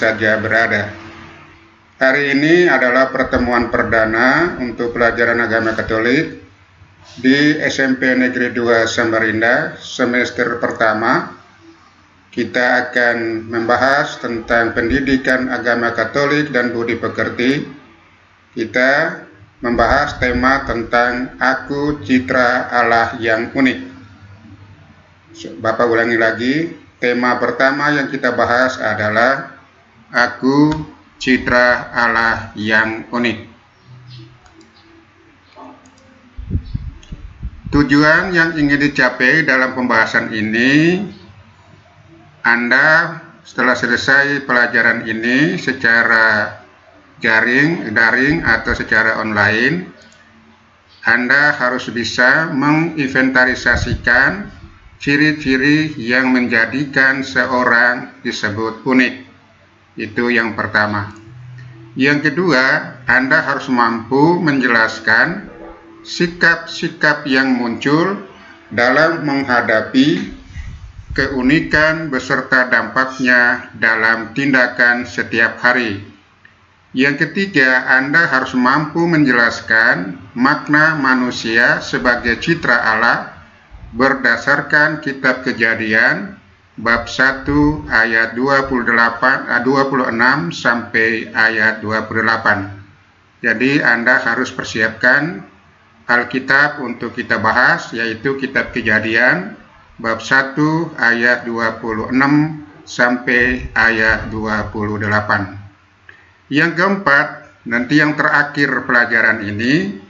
saja berada. Hari ini adalah pertemuan perdana untuk pelajaran agama Katolik di SMP Negeri 2 Samarinda semester pertama. Kita akan membahas tentang pendidikan agama Katolik dan budi pekerti. Kita membahas tema tentang Aku Citra Allah yang unik. Bapak ulangi lagi, tema pertama yang kita bahas adalah Aku Citra Allah yang unik. Tujuan yang ingin dicapai dalam pembahasan ini, Anda setelah selesai pelajaran ini secara daring atau secara online, Anda harus bisa menginventarisasikan ciri-ciri yang menjadikan seorang disebut unik. Itu yang pertama. Yang kedua, Anda harus mampu menjelaskan sikap-sikap yang muncul dalam menghadapi keunikan beserta dampaknya dalam tindakan setiap hari. Yang ketiga, Anda harus mampu menjelaskan makna manusia sebagai citra Allah berdasarkan Kitab Kejadian bab 1 ayat 26 sampai ayat 28. Jadi Anda harus persiapkan Alkitab untuk kita bahas, yaitu Kitab Kejadian bab 1 ayat 26 sampai ayat 28. Yang keempat, nanti yang terakhir pelajaran ini,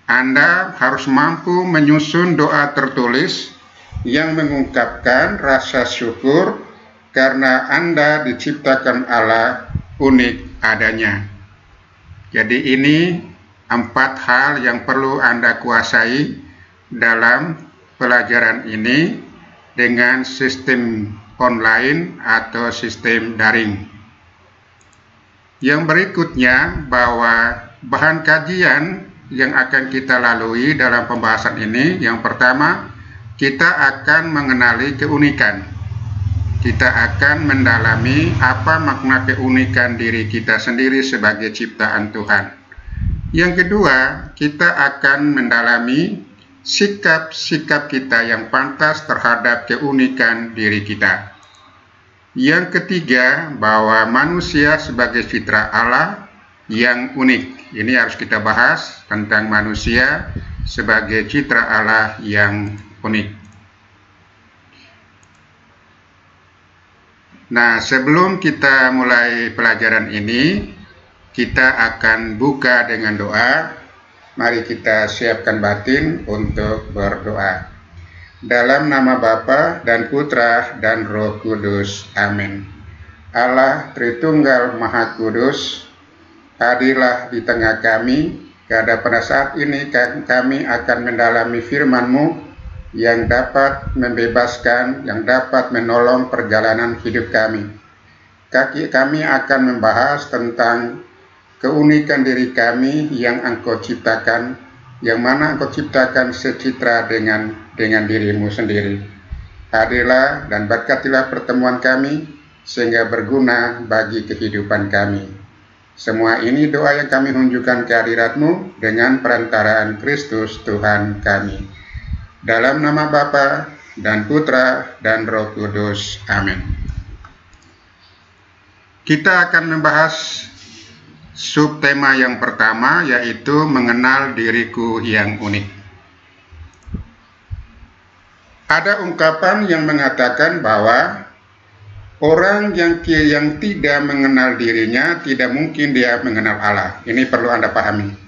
Anda harus mampu menyusun doa tertulis yang mengungkapkan rasa syukur karena Anda diciptakan Allah unik adanya. Jadi ini 4 hal yang perlu Anda kuasai dalam pelajaran ini dengan sistem online atau sistem daring. Yang berikutnya, bahwa bahan kajian yang akan kita lalui dalam pembahasan ini, yang pertama, kita akan mengenali keunikan. Kita akan mendalami apa makna keunikan diri kita sendiri sebagai ciptaan Tuhan. Yang kedua, kita akan mendalami sikap-sikap kita yang pantas terhadap keunikan diri kita. Yang ketiga, bahwa manusia sebagai citra Allah yang unik. Ini harus kita bahas tentang manusia sebagai citra Allah yang unik. Nah, sebelum kita mulai pelajaran ini, kita akan buka dengan doa. Mari kita siapkan batin untuk berdoa. Dalam nama Bapa dan Putra dan Roh Kudus. Amin. Allah Tritunggal Maha Kudus, hadirlah di tengah kami. Pada saat ini kami akan mendalami firman-Mu yang dapat membebaskan, yang dapat menolong perjalanan hidup kami. Kami akan membahas tentang keunikan diri kami yang Engkau ciptakan, yang mana Engkau ciptakan secitra dengan diri-Mu sendiri. Hadirlah dan berkatilah pertemuan kami, sehingga berguna bagi kehidupan kami. Semua ini doa yang kami tunjukkan kehadirat-Mu dengan perantaraan Kristus Tuhan kami. Dalam nama Bapa dan Putra dan Roh Kudus. Amin. Kita akan membahas subtema yang pertama, yaitu mengenal diriku yang unik. Ada ungkapan yang mengatakan bahwa orang yang tidak mengenal dirinya, tidak mungkin dia mengenal Allah. Ini perlu Anda pahami.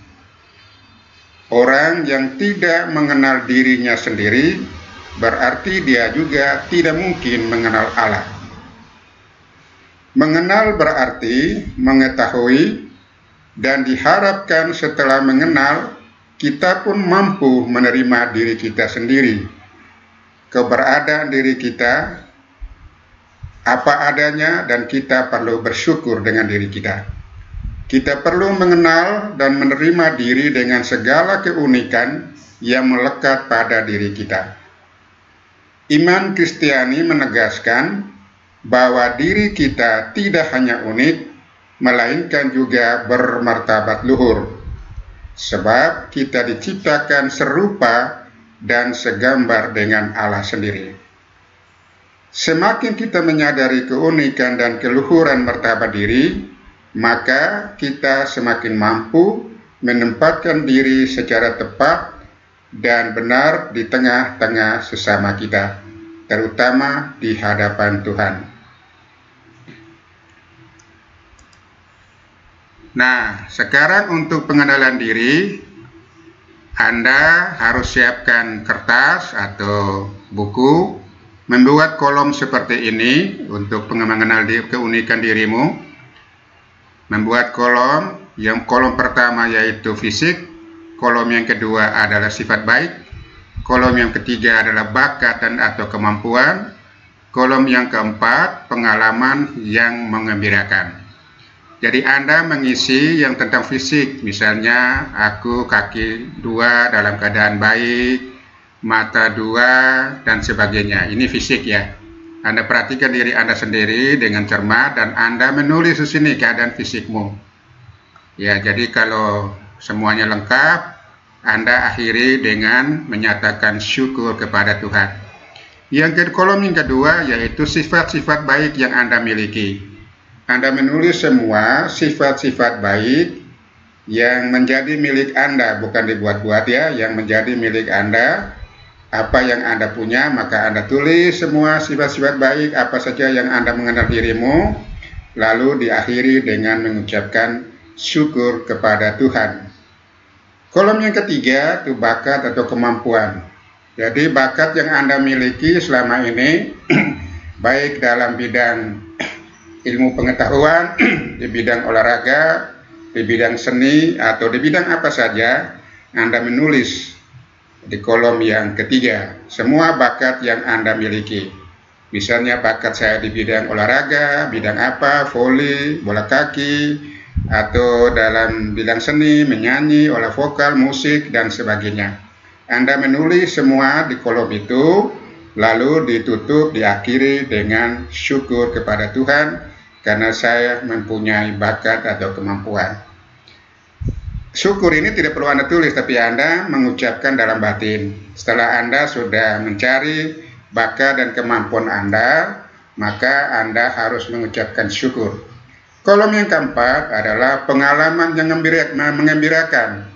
Orang yang tidak mengenal dirinya sendiri, berarti dia juga tidak mungkin mengenal Allah. Mengenal berarti mengetahui, dan diharapkan setelah mengenal, kita pun mampu menerima diri kita sendiri, keberadaan diri kita, apa adanya, dan kita perlu bersyukur dengan diri kita. Kita perlu mengenal dan menerima diri dengan segala keunikan yang melekat pada diri kita. Iman Kristiani menegaskan bahwa diri kita tidak hanya unik, melainkan juga bermartabat luhur. Sebab kita diciptakan serupa dan segambar dengan Allah sendiri. Semakin kita menyadari keunikan dan keluhuran martabat diri, maka kita semakin mampu menempatkan diri secara tepat dan benar di tengah-tengah sesama kita, terutama di hadapan Tuhan. Nah, sekarang untuk pengenalan diri, Anda harus siapkan kertas atau buku, membuat kolom seperti ini untuk mengenal keunikan dirimu. Membuat kolom, yang kolom pertama yaitu fisik, kolom yang kedua adalah sifat baik, kolom yang ketiga adalah bakat dan atau kemampuan, kolom yang keempat pengalaman yang mengembirakan. Jadi Anda mengisi yang tentang fisik, misalnya aku kaki 2 dalam keadaan baik, mata 2 dan sebagainya. Ini fisik ya. Anda perhatikan diri Anda sendiri dengan cermat dan Anda menulis di sini keadaan fisikmu. Ya, jadi kalau semuanya lengkap, Anda akhiri dengan menyatakan syukur kepada Tuhan. Kolom yang kedua yaitu sifat-sifat baik yang Anda miliki. Anda menulis semua sifat-sifat baik yang menjadi milik Anda, bukan dibuat-buat ya, yang menjadi milik Anda. Apa yang Anda punya, maka Anda tulis semua sifat-sifat baik, apa saja yang Anda mengenal dirimu, lalu diakhiri dengan mengucapkan syukur kepada Tuhan. Kolom yang ketiga itu bakat atau kemampuan. Jadi bakat yang Anda miliki selama ini, baik dalam bidang ilmu pengetahuan, di bidang olahraga, di bidang seni, atau di bidang apa saja, Anda menulis di kolom yang ketiga semua bakat yang Anda miliki. Misalnya bakat saya di bidang olahraga, bidang apa, voli, bola kaki, atau dalam bidang seni, menyanyi, olah vokal, musik, dan sebagainya. Anda menulis semua di kolom itu, lalu ditutup, diakhiri dengan syukur kepada Tuhan, karena saya mempunyai bakat atau kemampuan. Syukur ini tidak perlu Anda tulis, tapi Anda mengucapkan dalam batin. Setelah Anda sudah mencari bakat dan kemampuan Anda, maka Anda harus mengucapkan syukur. Kolom yang keempat adalah pengalaman yang mengembirakan.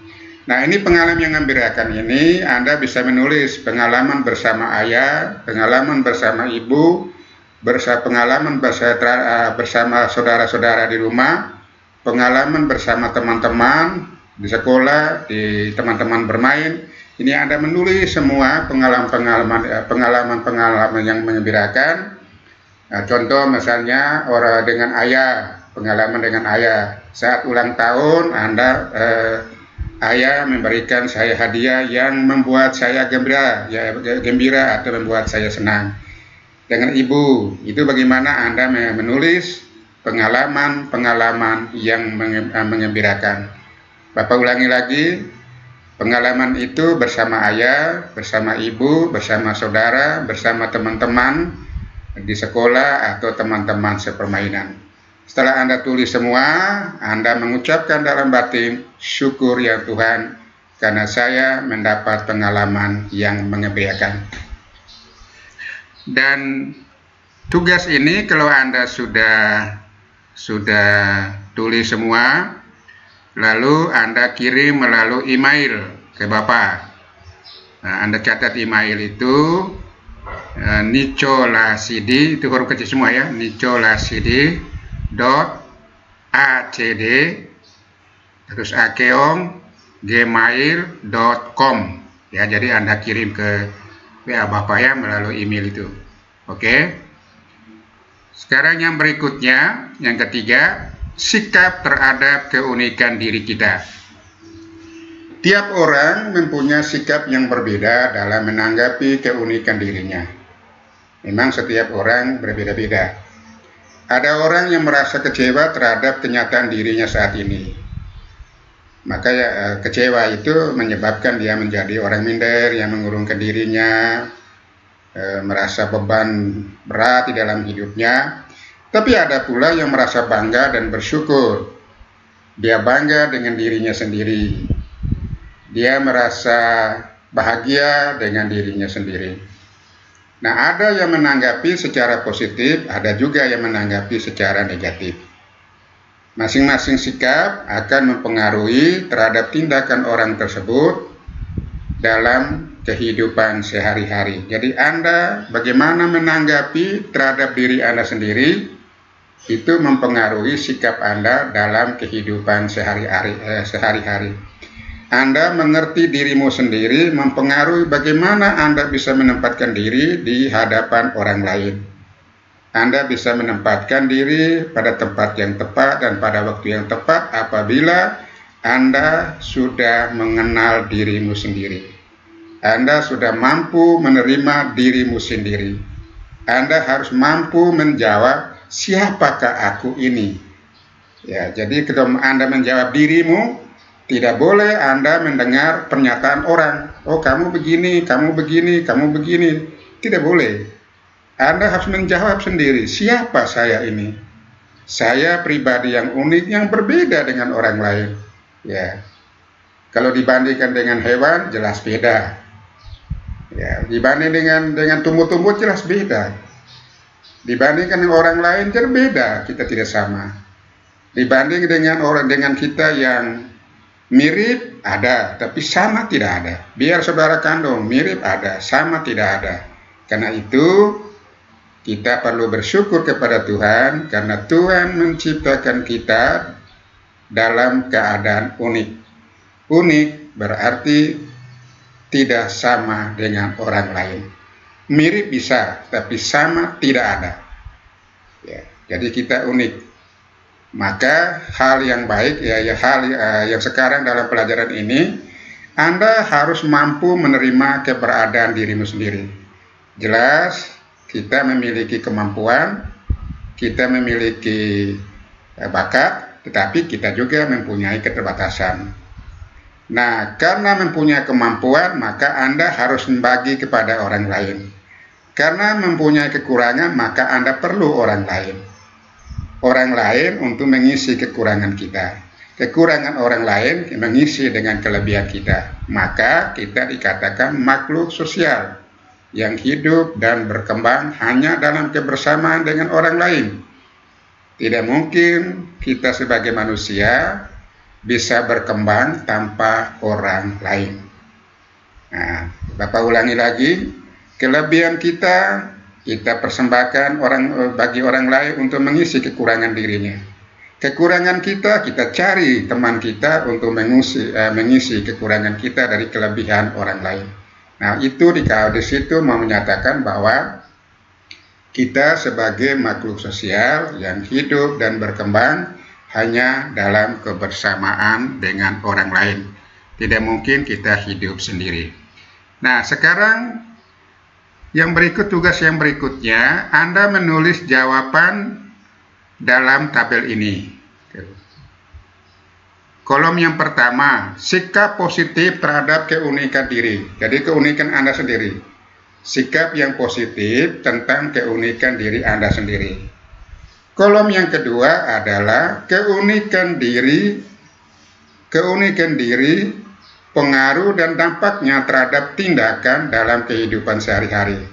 Nah, ini pengalaman yang mengembirakan ini Anda bisa menulis pengalaman bersama ayah, pengalaman bersama ibu, pengalaman bersama saudara-saudara di rumah, pengalaman bersama teman-teman di sekolah, di teman-teman bermain. Ini Anda menulis semua pengalaman yang mengembirakan. Nah, contoh misalnya orang dengan ayah, pengalaman dengan ayah. Saat ulang tahun ayah memberikan saya hadiah yang membuat saya gembira atau membuat saya senang. Dengan ibu, itu bagaimana Anda menulis pengalaman yang mengembirakan. Bapak ulangi lagi, pengalaman itu bersama ayah, bersama ibu, bersama saudara, bersama teman-teman di sekolah atau teman-teman sepermainan. Setelah Anda tulis semua, Anda mengucapkan dalam batin, syukur ya Tuhan, karena saya mendapat pengalaman yang mengembirakan. Dan tugas ini kalau Anda sudah tulis semua, lalu Anda kirim melalui email ke Bapak. Nah, Anda catat email itu nicolasidi, itu huruf kecil semua ya, nicolasidi.acd terus akeong@gmail.com ya. Jadi Anda kirim ke WA Bapak ya melalui email itu. Oke. Sekarang yang berikutnya, yang ketiga, sikap terhadap keunikan diri kita. Tiap orang mempunyai sikap yang berbeda dalam menanggapi keunikan dirinya. Memang setiap orang berbeda-beda. Ada orang yang merasa kecewa terhadap kenyataan dirinya saat ini. Maka kecewa itu menyebabkan dia menjadi orang minder yang mengurungkan dirinya, merasa beban berat di dalam hidupnya. Tapi ada pula yang merasa bangga dan bersyukur. Dia bangga dengan dirinya sendiri. Dia merasa bahagia dengan dirinya sendiri. Nah, ada yang menanggapi secara positif, ada juga yang menanggapi secara negatif. Masing-masing sikap akan mempengaruhi terhadap tindakan orang tersebut dalam kehidupan sehari-hari. Jadi Anda bagaimana menanggapi terhadap diri Anda sendiri, itu mempengaruhi sikap Anda dalam kehidupan sehari-hari. Anda mengerti dirimu sendiri mempengaruhi bagaimana Anda bisa menempatkan diri di hadapan orang lain. Anda bisa menempatkan diri pada tempat yang tepat dan pada waktu yang tepat apabila Anda sudah mengenal dirimu sendiri. Anda sudah mampu menerima dirimu sendiri. Anda harus mampu menjawab, siapakah aku ini? Ya, jadi ketika Anda menjawab dirimu, tidak boleh Anda mendengar pernyataan orang. Oh, kamu begini, kamu begini, kamu begini. Tidak boleh. Anda harus menjawab sendiri, siapa saya ini? Saya pribadi yang unik, yang berbeda dengan orang lain. Ya, kalau dibandingkan dengan hewan, jelas beda. Ya, dibanding dengan tumbuh-tumbuh, jelas beda. Dibandingkan dengan orang lain, jelas beda. Kita tidak sama. Dibanding dengan kita yang mirip, ada, tapi sama tidak ada. Biar saudara kandung, mirip ada, sama tidak ada. Karena itu, kita perlu bersyukur kepada Tuhan karena Tuhan menciptakan kita dalam keadaan unik. Unik berarti tidak sama dengan orang lain. Mirip bisa, tapi sama tidak ada. Ya, jadi kita unik. Maka hal yang baik, yang sekarang dalam pelajaran ini, Anda harus mampu menerima keberadaan dirimu sendiri. Jelas, kita memiliki kemampuan, kita memiliki bakat, tetapi kita juga mempunyai keterbatasan. Nah, karena mempunyai kemampuan, maka Anda harus membagi kepada orang lain. Karena mempunyai kekurangan, maka Anda perlu orang lain. Orang lain untuk mengisi kekurangan kita. Kekurangan orang lain mengisi dengan kelebihan kita. Maka kita dikatakan makhluk sosial yang hidup dan berkembang hanya dalam kebersamaan dengan orang lain. Tidak mungkin kita sebagai manusia bisa berkembang tanpa orang lain. Nah, Bapak ulangi lagi, kelebihan kita persembahkan bagi orang lain untuk mengisi kekurangan dirinya. Kekurangan kita cari teman kita untuk mengisi kekurangan kita dari kelebihan orang lain. Nah, itu di situ mau menyatakan bahwa kita sebagai makhluk sosial yang hidup dan berkembang hanya dalam kebersamaan dengan orang lain. Tidak mungkin kita hidup sendiri. Nah, sekarang tugas yang berikutnya, Anda menulis jawaban dalam tabel ini. Kolom yang pertama, sikap positif terhadap keunikan diri. Jadi keunikan Anda sendiri. Sikap yang positif tentang keunikan diri Anda sendiri. Kolom yang kedua adalah keunikan diri, pengaruh dan dampaknya terhadap tindakan dalam kehidupan sehari-hari.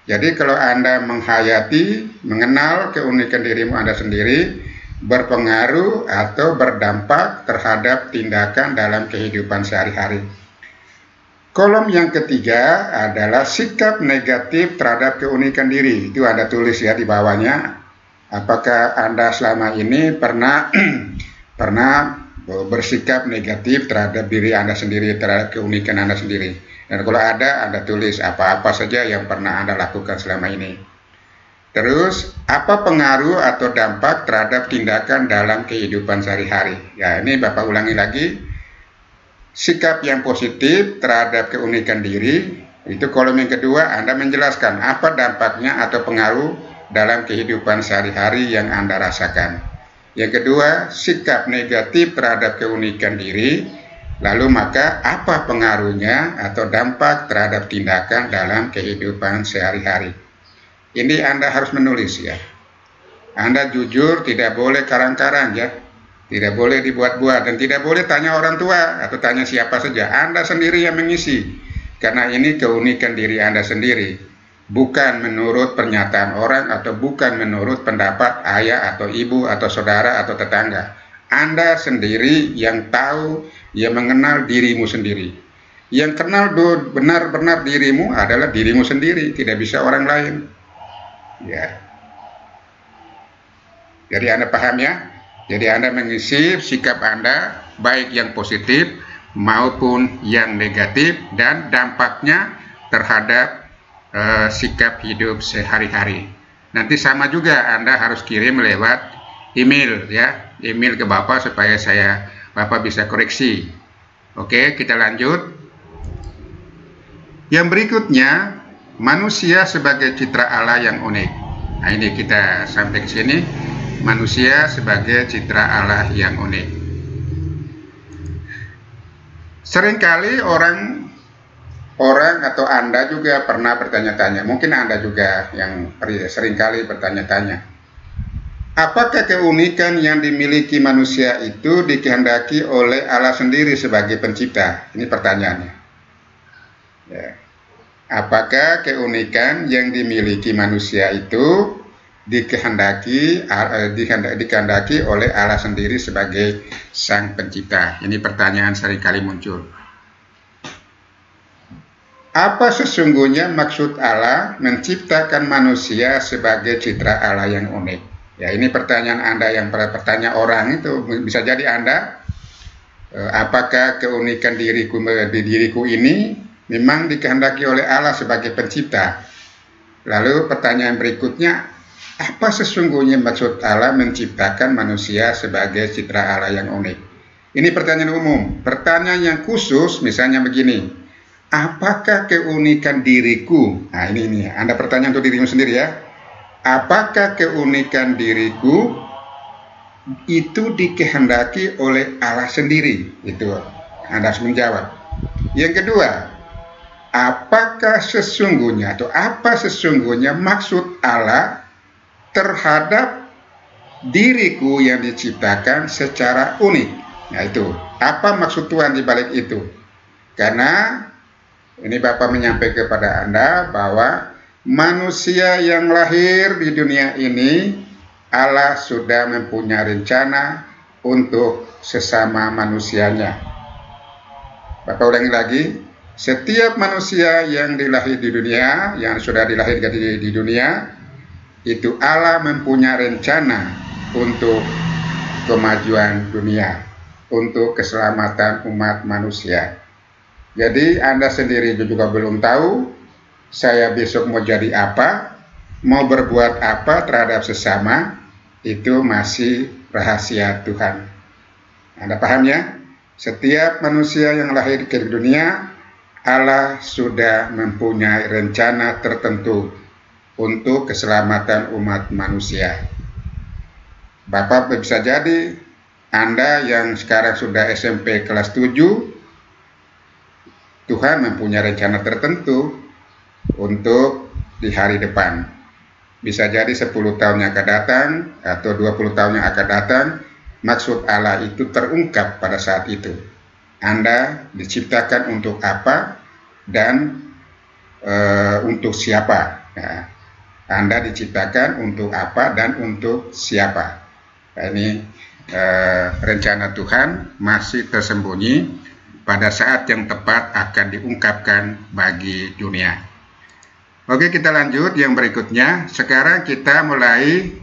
Jadi kalau Anda mengenal keunikan dirimu Anda sendiri, berpengaruh atau berdampak terhadap tindakan dalam kehidupan sehari-hari. Kolom yang ketiga adalah sikap negatif terhadap keunikan diri. Itu Anda tulis ya di bawahnya. Apakah Anda selama ini pernah bersikap negatif terhadap diri Anda sendiri, terhadap keunikan Anda sendiri? Dan kalau ada, Anda tulis apa-apa saja yang pernah Anda lakukan selama ini. Terus, apa pengaruh atau dampak terhadap tindakan dalam kehidupan sehari-hari? Ya, ini Bapak ulangi lagi. Sikap yang positif terhadap keunikan diri, itu kolom yang kedua, Anda menjelaskan apa dampaknya atau pengaruh dalam kehidupan sehari-hari yang Anda rasakan. Yang kedua, sikap negatif terhadap keunikan diri, Lalu maka apa pengaruhnya atau dampak terhadap tindakan dalam kehidupan sehari-hari? Ini Anda harus menulis ya. Anda jujur, tidak boleh karang-karang ya. Tidak boleh dibuat-buat dan tidak boleh tanya orang tua atau tanya siapa saja. Anda sendiri yang mengisi. Karena ini keunikan diri Anda sendiri. Bukan menurut pernyataan orang atau bukan menurut pendapat ayah atau ibu atau saudara atau tetangga. Anda sendiri yang tahu, yang mengenal dirimu sendiri. Yang kenal benar-benar dirimu adalah dirimu sendiri, tidak bisa orang lain. Ya. Jadi Anda paham ya? Jadi Anda mengisi sikap Anda, baik yang positif maupun yang negatif, dan dampaknya terhadap sikap hidup sehari-hari. Nanti sama juga Anda harus kirim lewat email ya, email ke Bapak supaya Bapak bisa koreksi. Oke, kita lanjut. Yang berikutnya, manusia sebagai citra Allah yang unik. Nah, ini kita sampai ke sini. Manusia sebagai citra Allah yang unik. Seringkali orang atau Anda juga pernah bertanya-tanya, mungkin Anda juga yang seringkali bertanya-tanya, apakah keunikan yang dimiliki manusia itu dikehendaki oleh Allah sendiri sebagai pencipta? Ini pertanyaannya. Ya. Apakah keunikan yang dimiliki manusia itu dikehendaki oleh Allah sendiri sebagai sang pencipta? Ini pertanyaan seringkali muncul. Apa sesungguhnya maksud Allah menciptakan manusia sebagai citra Allah yang unik? Ya, ini pertanyaan Anda yang bertanya orang itu. Bisa jadi Anda, apakah keunikan diriku ini memang dikehendaki oleh Allah sebagai pencipta? Lalu pertanyaan berikutnya, apa sesungguhnya maksud Allah menciptakan manusia sebagai citra Allah yang unik? Ini pertanyaan umum. Pertanyaan yang khusus misalnya begini, apakah keunikan diriku? Nah ini Anda bertanya untuk dirimu sendiri ya. Apakah keunikan diriku itu dikehendaki oleh Allah sendiri? Itu Anda harus menjawab. Yang kedua, apakah sesungguhnya atau apa sesungguhnya maksud Allah terhadap diriku yang diciptakan secara unik? Nah itu, apa maksud Tuhan di balik itu? Karena ini Bapak menyampaikan kepada Anda bahwa manusia yang lahir di dunia ini, Allah sudah mempunyai rencana untuk sesama manusianya. Bapak ulangi lagi, setiap manusia yang dilahir di dunia, yang sudah dilahirkan di dunia, itu Allah mempunyai rencana untuk kemajuan dunia, untuk keselamatan umat manusia. Jadi Anda sendiri juga belum tahu saya besok mau jadi apa, mau berbuat apa terhadap sesama, itu masih rahasia Tuhan. Anda paham ya? Setiap manusia yang lahir ke dunia, Allah sudah mempunyai rencana tertentu untuk keselamatan umat manusia. Bapak bisa jadi Anda yang sekarang sudah SMP kelas 7, Tuhan mempunyai rencana tertentu untuk di hari depan. Bisa jadi 10 tahun yang akan datang atau 20 tahun yang akan datang, maksud Allah itu terungkap pada saat itu. Anda diciptakan untuk apa dan untuk siapa. Nah, Anda diciptakan untuk apa dan untuk siapa. Nah, ini rencana Tuhan masih tersembunyi, pada saat yang tepat akan diungkapkan bagi dunia. Oke, kita lanjut yang berikutnya. Sekarang kita mulai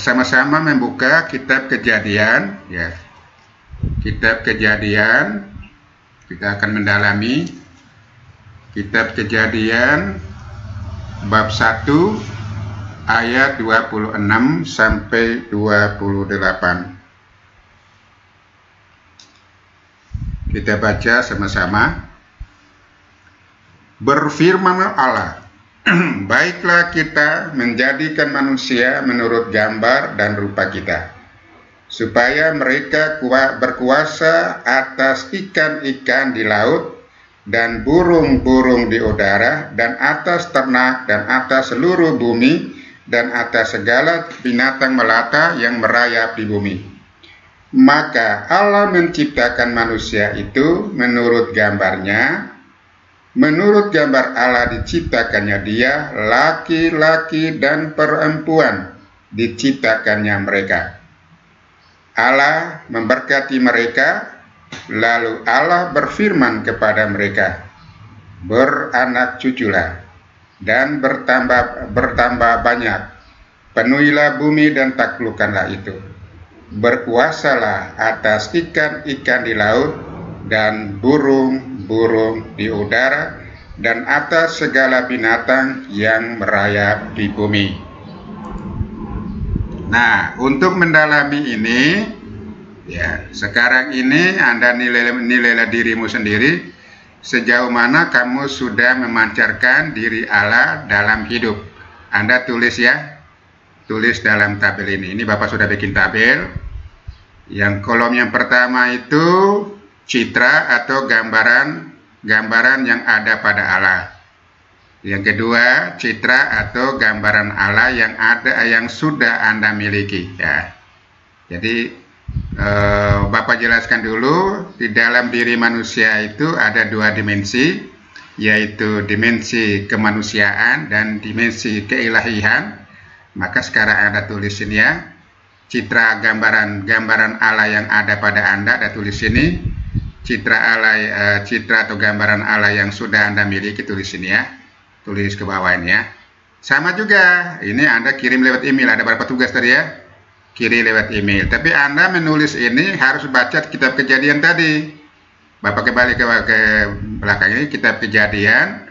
sama-sama membuka kitab Kejadian ya. Kitab Kejadian, kita akan mendalami kitab Kejadian bab 1 ayat 26 sampai 28. Kita baca sama-sama. Berfirmanlah Allah, baiklah kita menjadikan manusia menurut gambar dan rupa kita, supaya mereka berkuasa atas ikan-ikan di laut dan burung-burung di udara dan atas ternak dan atas seluruh bumi dan atas segala binatang melata yang merayap di bumi. Maka Allah menciptakan manusia itu menurut gambarnya. Menurut gambar Allah diciptakannya dia, laki-laki dan perempuan diciptakannya mereka. Allah memberkati mereka, lalu Allah berfirman kepada mereka, beranak cuculah dan bertambah banyak, penuhilah bumi dan taklukkanlah itu, berkuasalah atas ikan-ikan di laut dan burung-burung di udara dan atas segala binatang yang merayap di bumi. Nah, untuk mendalami ini, ya, sekarang ini Anda nilailah dirimu sendiri, sejauh mana kamu sudah memancarkan diri Allah dalam hidup. Anda tulis ya, tulis dalam tabel ini. Ini Bapak sudah bikin tabel. Yang kolom yang pertama itu citra atau gambaran yang ada pada Allah. Yang kedua, citra atau gambaran Allah yang sudah Anda miliki, ya. Jadi Bapak jelaskan dulu, di dalam diri manusia itu ada dua dimensi, yaitu dimensi kemanusiaan dan dimensi keilahian. Maka sekarang Anda tulisin ya, citra gambaran Allah yang ada pada Anda, Anda tulis sini. Citra atau gambaran Allah yang sudah Anda miliki, tulis sini ya. Tulis ke bawah ini ya. Sama juga, ini Anda kirim lewat email. Ada berapa tugas tadi ya? Kirim lewat email. Tapi Anda menulis ini harus baca kitab Kejadian tadi. Bapak kembali ke belakang ini, kitab Kejadian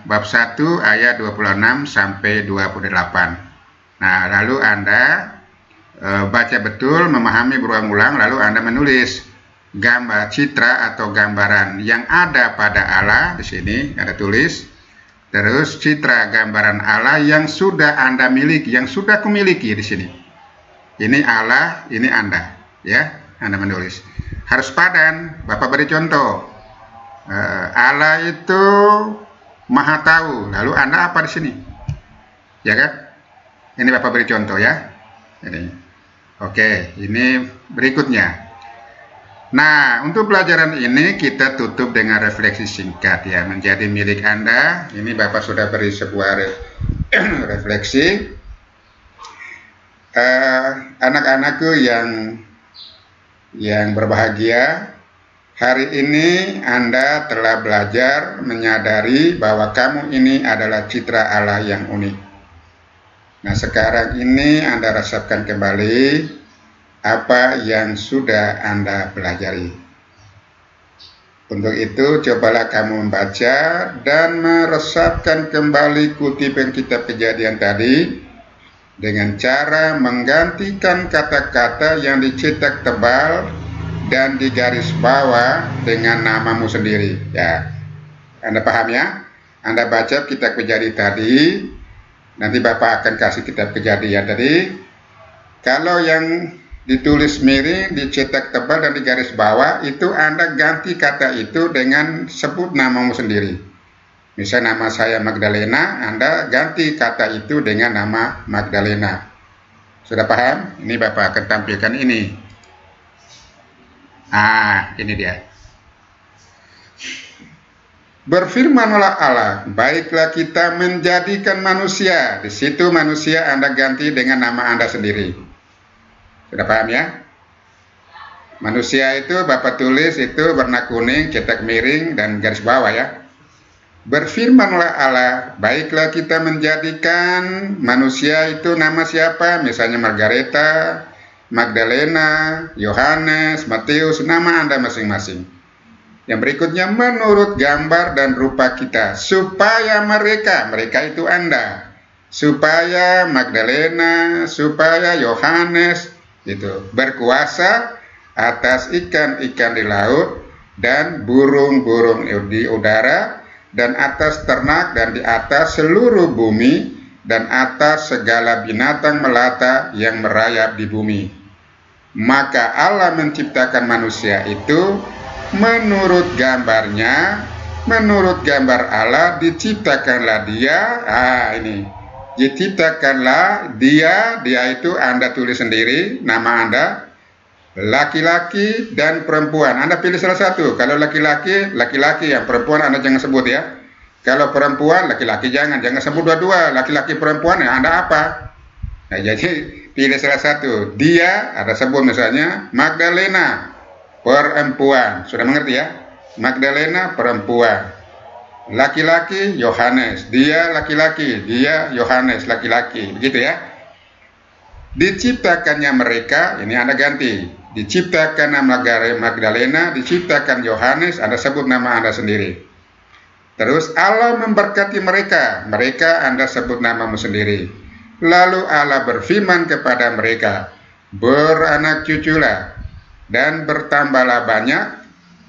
bab 1 ayat 26 sampai 28. Nah, lalu Anda baca betul, memahami berulang-ulang, lalu Anda menulis gambar, citra atau gambaran yang ada pada Allah. Di sini ada tulis, terus citra gambaran Allah yang sudah Anda miliki, yang sudah kumiliki di sini. Ini Allah, ini Anda, ya. Anda menulis harus padan. Bapak beri contoh, Allah itu Maha Tahu, lalu Anda apa di sini, ya kan? Ini Bapak beri contoh ya. Ini. Oke, ini berikutnya. Nah, untuk pelajaran ini kita tutup dengan refleksi singkat ya, menjadi milik Anda. Ini Bapak sudah beri sebuah refleksi. Anak-anakku yang berbahagia, hari ini Anda telah belajar menyadari bahwa kamu ini adalah citra Allah yang unik. Nah, sekarang ini Anda rasakan kembali apa yang sudah Anda pelajari. Untuk itu, cobalah kamu membaca dan meresapkan kembali kutipan kitab Kejadian tadi dengan cara menggantikan kata-kata yang dicetak tebal dan digaris bawah dengan namamu sendiri. Ya, Anda paham ya? Anda baca kitab Kejadian tadi, nanti Bapak akan kasih kitab Kejadian tadi. Kalau yang ditulis miring, dicetak tebal dan digaris bawah, itu Anda ganti kata itu dengan sebut namamu sendiri. Misal nama saya Magdalena, Anda ganti kata itu dengan nama Magdalena. Sudah paham? Ini Bapak akan tampilkan ini. Ini dia. Berfirmanlah Allah, baiklah kita menjadikan manusia. Di situ manusia Anda ganti dengan nama Anda sendiri. Sudah paham ya? Manusia itu Bapak tulis itu warna kuning, cetak miring, dan garis bawah ya. Berfirmanlah Allah, baiklah kita menjadikan manusia itu nama siapa? Misalnya Margareta, Magdalena, Yohanes, Matius, nama Anda masing-masing. Yang berikutnya, menurut gambar dan rupa kita, supaya mereka itu Anda, supaya Magdalena, supaya Yohanes, itu berkuasa atas ikan-ikan di laut dan burung-burung di udara dan atas ternak dan di atas seluruh bumi dan atas segala binatang melata yang merayap di bumi. Maka Allah menciptakan manusia itu menurut gambarnya, menurut gambar Allah diciptakanlah dia. Ini diciptakanlah dia itu Anda tulis sendiri nama Anda, laki-laki dan perempuan. Anda pilih salah satu. Kalau laki-laki, laki-laki, yang perempuan Anda jangan sebut ya. Kalau perempuan, laki-laki jangan sebut dua-dua, laki-laki perempuan, ya Anda apa? Nah, jadi pilih salah satu. Dia ada sebut misalnya Magdalena, perempuan. Sudah mengerti ya? Magdalena, perempuan. Laki-laki Yohanes, dia laki-laki, dia Yohanes laki-laki, begitu ya. Diciptakannya mereka, ini Anda ganti. Diciptakan nama Magdalena, diciptakan Yohanes, Anda sebut nama Anda sendiri. Terus Allah memberkati mereka, mereka Anda sebut namamu sendiri. Lalu Allah berfirman kepada mereka, beranak cuculah dan bertambahlah banyak,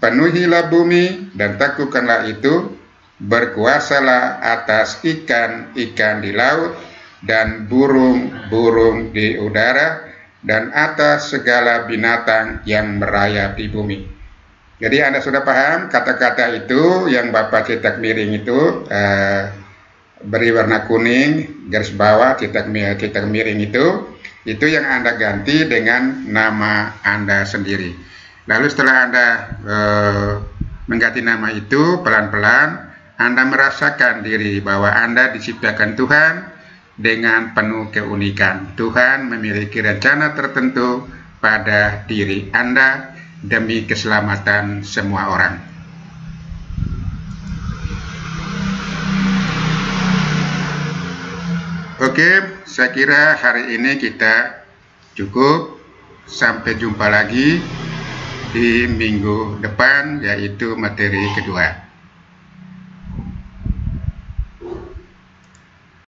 penuhilah bumi dan taklukkanlah itu, berkuasalah atas ikan-ikan di laut dan burung-burung di udara dan atas segala binatang yang merayap di bumi. Jadi Anda sudah paham kata-kata itu yang Bapak cetak miring itu beri warna kuning garis bawah cetak miring itu yang Anda ganti dengan nama Anda sendiri. Lalu setelah Anda mengganti nama itu, pelan-pelan Anda merasakan diri bahwa Anda diciptakan Tuhan dengan penuh keunikan. Tuhan memiliki rencana tertentu pada diri Anda demi keselamatan semua orang. Oke, saya kira hari ini kita cukup. Sampai jumpa lagi di minggu depan, yaitu materi kedua.